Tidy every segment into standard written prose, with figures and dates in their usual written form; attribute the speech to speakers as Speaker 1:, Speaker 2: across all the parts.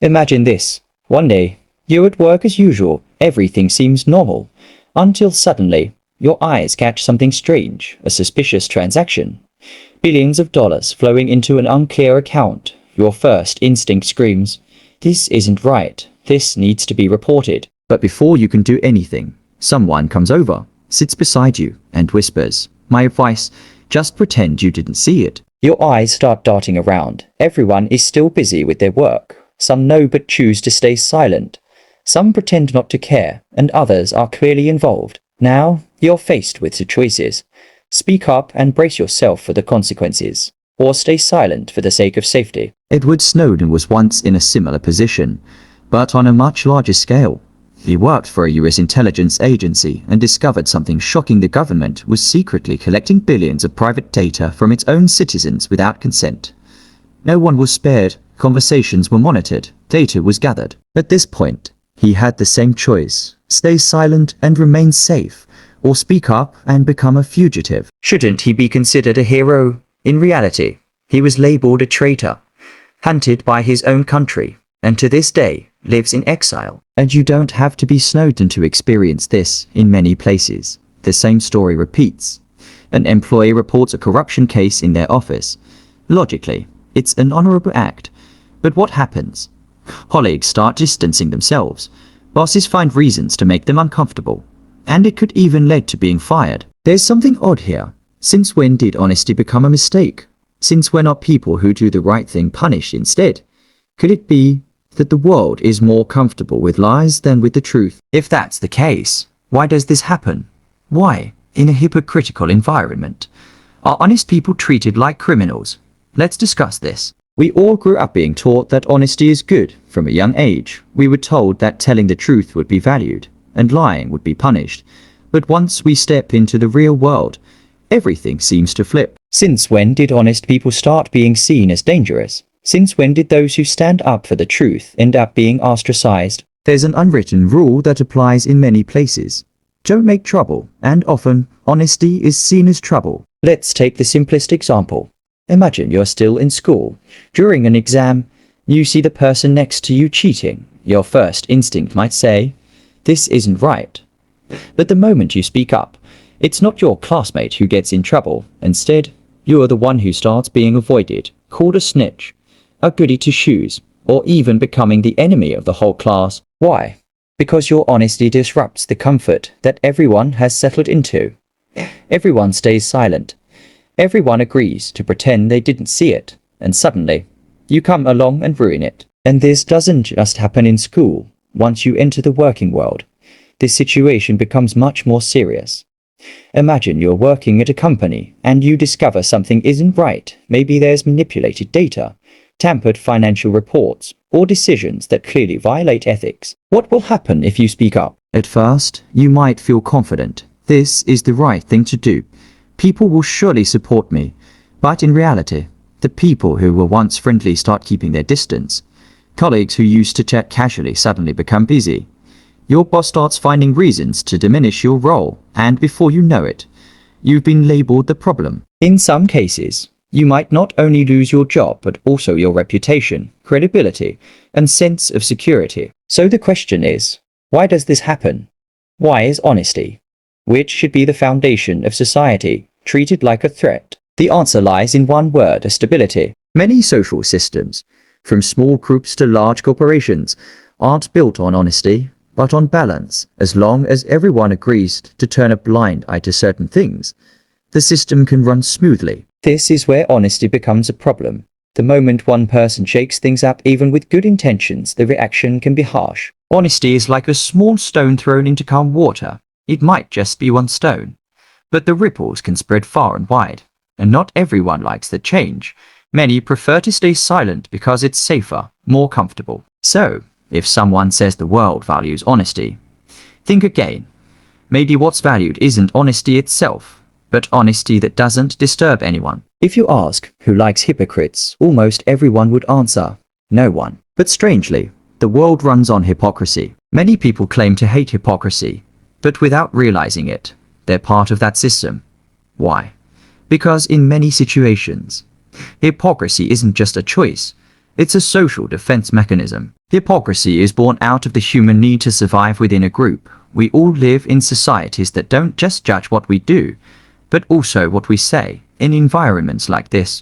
Speaker 1: Imagine this. One day, you're at work as usual, everything seems normal, until suddenly, your eyes catch something strange, a suspicious transaction. Billions of dollars flowing into an unclear account. Your first instinct screams, "This isn't right. This needs to be reported." But before you can do anything, someone comes over, sits beside you, and whispers, "My advice, just pretend you didn't see it." Your eyes start darting around. Everyone is still busy with their work. Some know but choose to stay silent. Some pretend not to care, and others are clearly involved. Now, you're faced with two choices. Speak up and brace yourself for the consequences, or stay silent for the sake of safety. Edward Snowden was once in a similar position, but on a much larger scale. He worked for a US intelligence agency and discovered something shocking: the government was secretly collecting billions of private data from its own citizens without consent. No one was spared, conversations were monitored, data was gathered. At this point, he had the same choice: stay silent and remain safe, or speak up and become a fugitive. Shouldn't he be considered a hero? In reality, he was labeled a traitor, hunted by his own country, and to this day lives in exile. And you don't have to be Snowden to experience this. In many places, the same story repeats. An employee reports a corruption case in their office. Logically, it's an honorable act. But what happens? Colleagues start distancing themselves. Bosses find reasons to make them uncomfortable. And it could even lead to being fired. There's something odd here. Since when did honesty become a mistake? Since when are people who do the right thing punished instead? Could it be that the world is more comfortable with lies than with the truth? If that's the case, why does this happen? Why, in a hypocritical environment, are honest people treated like criminals? Let's discuss this. We all grew up being taught that honesty is good. From a young age, we were told that telling the truth would be valued, and lying would be punished. But once we step into the real world, everything seems to flip. Since when did honest people start being seen as dangerous? Since when did those who stand up for the truth end up being ostracized? There's an unwritten rule that applies in many places. Don't make trouble, and often, honesty is seen as trouble. Let's take the simplest example. Imagine you're still in school. During an exam, you see the person next to you cheating. Your first instinct might say, "This isn't right." But the moment you speak up, it's not your classmate who gets in trouble. Instead, you're the one who starts being avoided, called a snitch, a goody two shoes, or even becoming the enemy of the whole class. Why? Because your honesty disrupts the comfort that everyone has settled into. Everyone stays silent. Everyone agrees to pretend they didn't see it, and suddenly, you come along and ruin it. And this doesn't just happen in school. Once you enter the working world, this situation becomes much more serious. Imagine you're working at a company, and you discover something isn't right. Maybe there's manipulated data, tampered financial reports, or decisions that clearly violate ethics. What will happen if you speak up? At first, you might feel confident. This is the right thing to do. People will surely support me. But in reality, the people who were once friendly start keeping their distance. Colleagues who used to chat casually suddenly become busy. Your boss starts finding reasons to diminish your role, and before you know it, you've been labeled the problem. In some cases, you might not only lose your job, but also your reputation, credibility, and sense of security. So the question is, why does this happen? Why is honesty, which should be the foundation of society, treated like a threat? The answer lies in one word: stability. Many social systems, from small groups to large corporations, aren't built on honesty, but on balance. As long as everyone agrees to turn a blind eye to certain things, the system can run smoothly. This is where honesty becomes a problem. The moment one person shakes things up, even with good intentions, the reaction can be harsh. Honesty is like a small stone thrown into calm water. It might just be one stone, but the ripples can spread far and wide. And not everyone likes the change. Many prefer to stay silent because it's safer, more comfortable. So, if someone says the world values honesty, think again. Maybe what's valued isn't honesty itself, but honesty that doesn't disturb anyone. If you ask who likes hypocrites, almost everyone would answer, no one. But strangely, the world runs on hypocrisy. Many people claim to hate hypocrisy, but without realizing it, they're part of that system. Why? Because in many situations, hypocrisy isn't just a choice, it's a social defense mechanism. Hypocrisy is born out of the human need to survive within a group. We all live in societies that don't just judge what we do, but also what we say. In environments like this,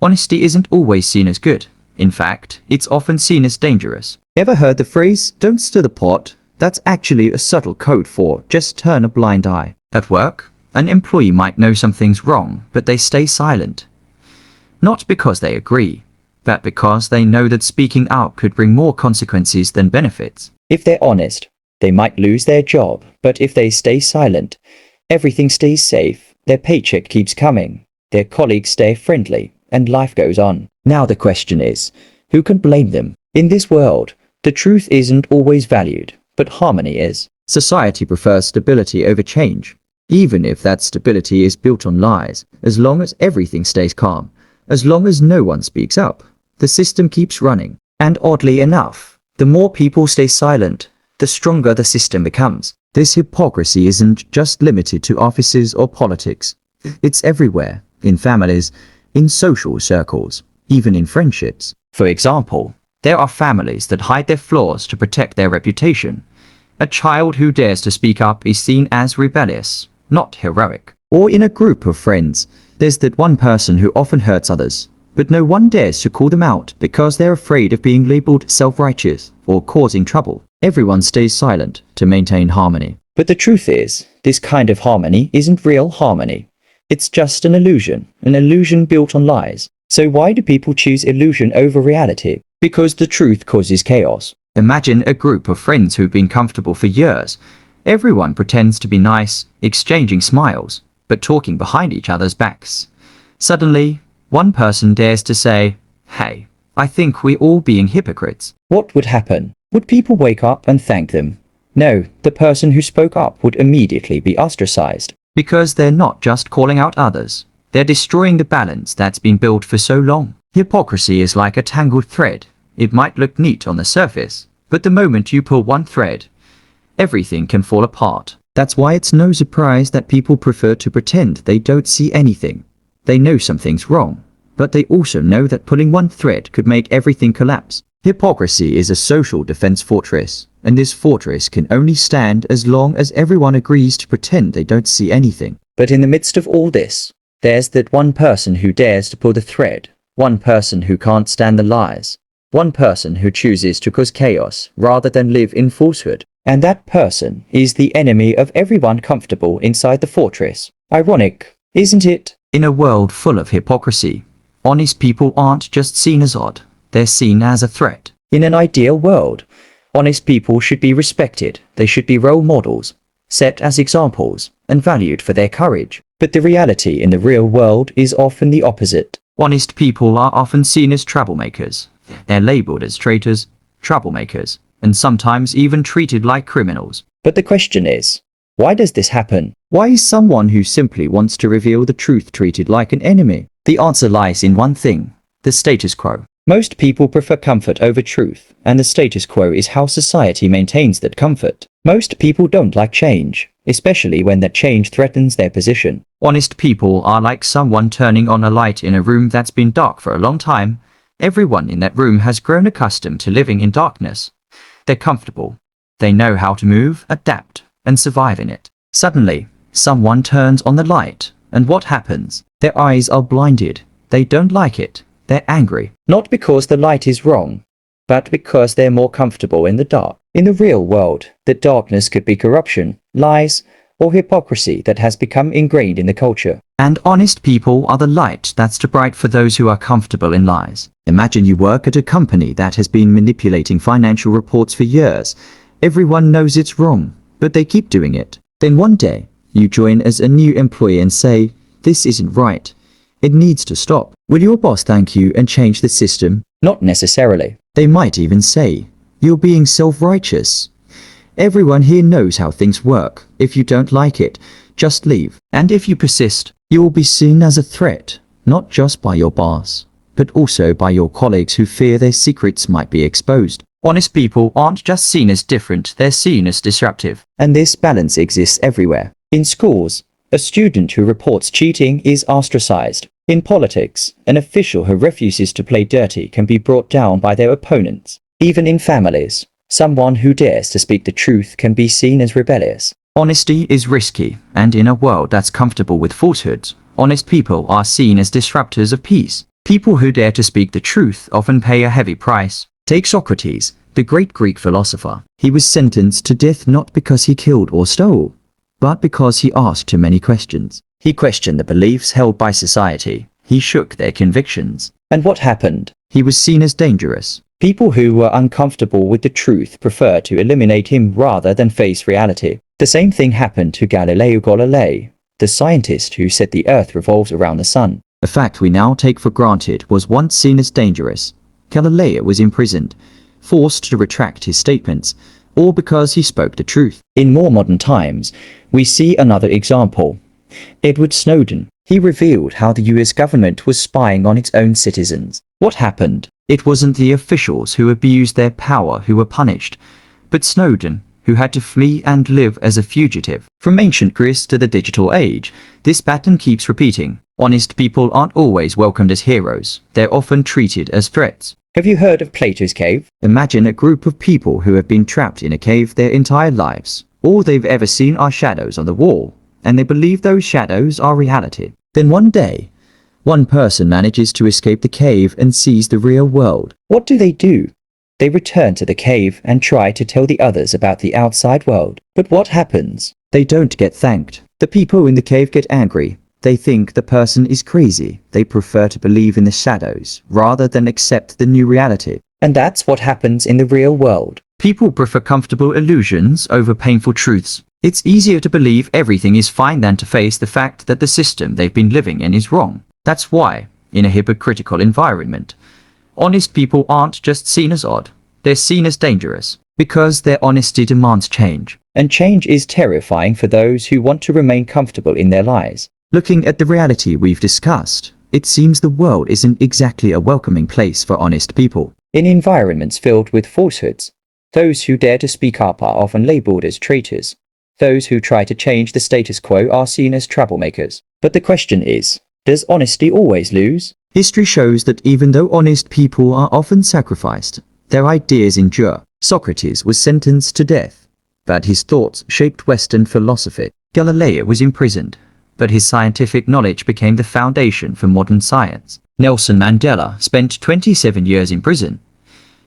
Speaker 1: honesty isn't always seen as good. In fact, it's often seen as dangerous. Ever heard the phrase, "don't stir the pot"? That's actually a subtle code for just turn a blind eye. At work, an employee might know something's wrong, but they stay silent. Not because they agree, but because they know that speaking out could bring more consequences than benefits. If they're honest, they might lose their job, but if they stay silent, everything stays safe, their paycheck keeps coming, their colleagues stay friendly, and life goes on. Now the question is, who can blame them? In this world, the truth isn't always valued, but harmony is. Society prefers stability over change, even if that stability is built on lies. As long as everything stays calm, as long as no one speaks up, the system keeps running. And oddly enough, the more people stay silent, the stronger the system becomes. This hypocrisy isn't just limited to offices or politics. It's everywhere, in families, in social circles, even in friendships. For example, there are families that hide their flaws to protect their reputation. A child who dares to speak up is seen as rebellious, not heroic. Or in a group of friends, there's that one person who often hurts others, but no one dares to call them out because they're afraid of being labeled self-righteous or causing trouble. Everyone stays silent to maintain harmony. But the truth is, this kind of harmony isn't real harmony. It's just an illusion built on lies. So why do people choose illusion over reality? Because the truth causes chaos. Imagine a group of friends who've been comfortable for years. Everyone pretends to be nice, exchanging smiles, but talking behind each other's backs. Suddenly, one person dares to say, "Hey, I think we're all being hypocrites." What would happen? Would people wake up and thank them? No, the person who spoke up would immediately be ostracized. Because they're not just calling out others, they're destroying the balance that's been built for so long. Hypocrisy is like a tangled thread. It might look neat on the surface, but the moment you pull one thread, everything can fall apart. That's why it's no surprise that people prefer to pretend they don't see anything. They know something's wrong, but they also know that pulling one thread could make everything collapse. Hypocrisy is a social defense fortress, and this fortress can only stand as long as everyone agrees to pretend they don't see anything. But in the midst of all this, there's that one person who dares to pull the thread, one person who can't stand the lies, one person who chooses to cause chaos rather than live in falsehood. And that person is the enemy of everyone comfortable inside the fortress. Ironic, isn't it? In a world full of hypocrisy, honest people aren't just seen as odd, they're seen as a threat. In an ideal world, honest people should be respected, they should be role models, set as examples, and valued for their courage. But the reality in the real world is often the opposite. Honest people are often seen as troublemakers. They're labeled as traitors, troublemakers, and sometimes even treated like criminals. But the question is, why does this happen? Why is someone who simply wants to reveal the truth treated like an enemy? The answer lies in one thing: the status quo. Most people prefer comfort over truth, and the status quo is how society maintains that comfort. Most people don't like change, especially when that change threatens their position. Honest people are like someone turning on a light in a room that's been dark for a long time. Everyone in that room has grown accustomed to living in darkness. They're comfortable. They know how to move, adapt, and survive in it. Suddenly, someone turns on the light, and what happens? Their eyes are blinded. They don't like it. They're angry. Not because the light is wrong, but because they're more comfortable in the dark. In the real world, the darkness could be corruption, lies, or hypocrisy that has become ingrained in the culture. And honest people are the light that's too bright for those who are comfortable in lies. Imagine you work at a company that has been manipulating financial reports for years. Everyone knows it's wrong, but they keep doing it. Then one day, you join as a new employee and say, "This isn't right. It needs to stop." Will your boss thank you and change the system? Not necessarily. They might even say, "You're being self-righteous. Everyone here knows how things work. If you don't like it, just leave." And if you persist, you will be seen as a threat, not just by your boss, but also by your colleagues who fear their secrets might be exposed. Honest people aren't just seen as different, they're seen as disruptive. And this balance exists everywhere. In schools, a student who reports cheating is ostracized. In politics, an official who refuses to play dirty can be brought down by their opponents. Even in families, someone who dares to speak the truth can be seen as rebellious. Honesty is risky, and in a world that's comfortable with falsehoods, honest people are seen as disruptors of peace. People who dare to speak the truth often pay a heavy price. Take Socrates, the great Greek philosopher. He was sentenced to death not because he killed or stole, but because he asked too many questions. He questioned the beliefs held by society. He shook their convictions. And what happened? He was seen as dangerous. People who were uncomfortable with the truth preferred to eliminate him rather than face reality. The same thing happened to Galileo Galilei, the scientist who said the Earth revolves around the sun. A fact we now take for granted was once seen as dangerous. Galileo was imprisoned, forced to retract his statements, all because he spoke the truth. In more modern times, we see another example. Edward Snowden. He revealed how the US government was spying on its own citizens. What happened? It wasn't the officials who abused their power who were punished, but Snowden, who had to flee and live as a fugitive. From ancient Greece to the digital age, this pattern keeps repeating. Honest people aren't always welcomed as heroes. They're often treated as threats. Have you heard of Plato's cave? Imagine a group of people who have been trapped in a cave their entire lives. All they've ever seen are shadows on the wall, and they believe those shadows are reality. Then one day, one person manages to escape the cave and sees the real world. What do? They return to the cave and try to tell the others about the outside world. But what happens? They don't get thanked. The people in the cave get angry. They think the person is crazy. They prefer to believe in the shadows rather than accept the new reality. And that's what happens in the real world. People prefer comfortable illusions over painful truths. It's easier to believe everything is fine than to face the fact that the system they've been living in is wrong. That's why, in a hypocritical environment, honest people aren't just seen as odd, they're seen as dangerous, because their honesty demands change. And change is terrifying for those who want to remain comfortable in their lies. Looking at the reality we've discussed, it seems the world isn't exactly a welcoming place for honest people. In environments filled with falsehoods, those who dare to speak up are often labeled as traitors. Those who try to change the status quo are seen as troublemakers. But the question is, does honesty always lose? History shows that even though honest people are often sacrificed, their ideas endure. Socrates was sentenced to death, but his thoughts shaped Western philosophy. Galileo was imprisoned, but his scientific knowledge became the foundation for modern science. Nelson Mandela spent 27 years in prison,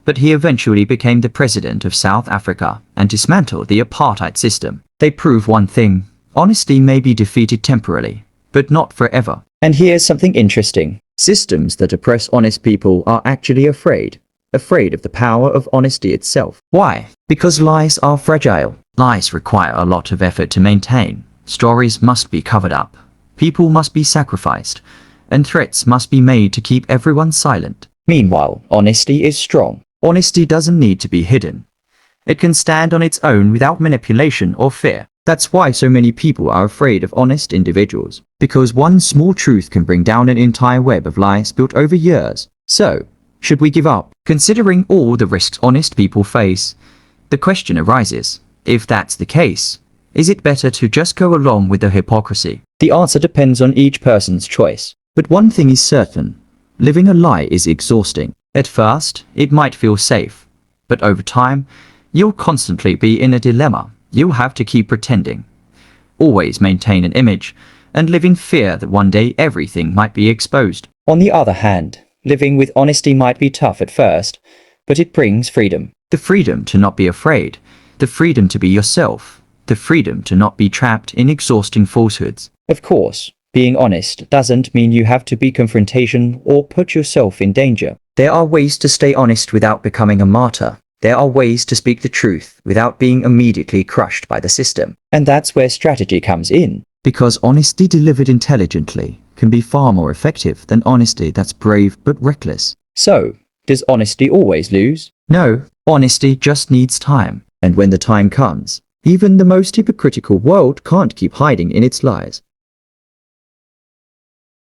Speaker 1: but he eventually became the president of South Africa and dismantled the apartheid system. They prove one thing: honesty may be defeated temporarily, but not forever. And here's something interesting. Systems that oppress honest people are actually afraid of the power of honesty itself. Why? Because lies are fragile. Lies require a lot of effort to maintain. Stories must be covered up. People must be sacrificed. And threats must be made to keep everyone silent. Meanwhile, honesty is strong. Honesty doesn't need to be hidden. It can stand on its own without manipulation or fear. That's why so many people are afraid of honest individuals. Because one small truth can bring down an entire web of lies built over years. So, should we give up? Considering all the risks honest people face, the question arises, if that's the case, is it better to just go along with the hypocrisy? The answer depends on each person's choice. But one thing is certain, living a lie is exhausting. At first, it might feel safe, but over time, you'll constantly be in a dilemma. You'll have to keep pretending, always maintain an image, and live in fear that one day everything might be exposed. On the other hand, living with honesty might be tough at first, but it brings freedom. The freedom to not be afraid, the freedom to be yourself, the freedom to not be trapped in exhausting falsehoods. Of course, being honest doesn't mean you have to be confrontation or put yourself in danger. There are ways to stay honest without becoming a martyr. There are ways to speak the truth without being immediately crushed by the system. And that's where strategy comes in. Because honesty delivered intelligently can be far more effective than honesty that's brave but reckless. So, does honesty always lose? No, honesty just needs time. And when the time comes, even the most hypocritical world can't keep hiding in its lies.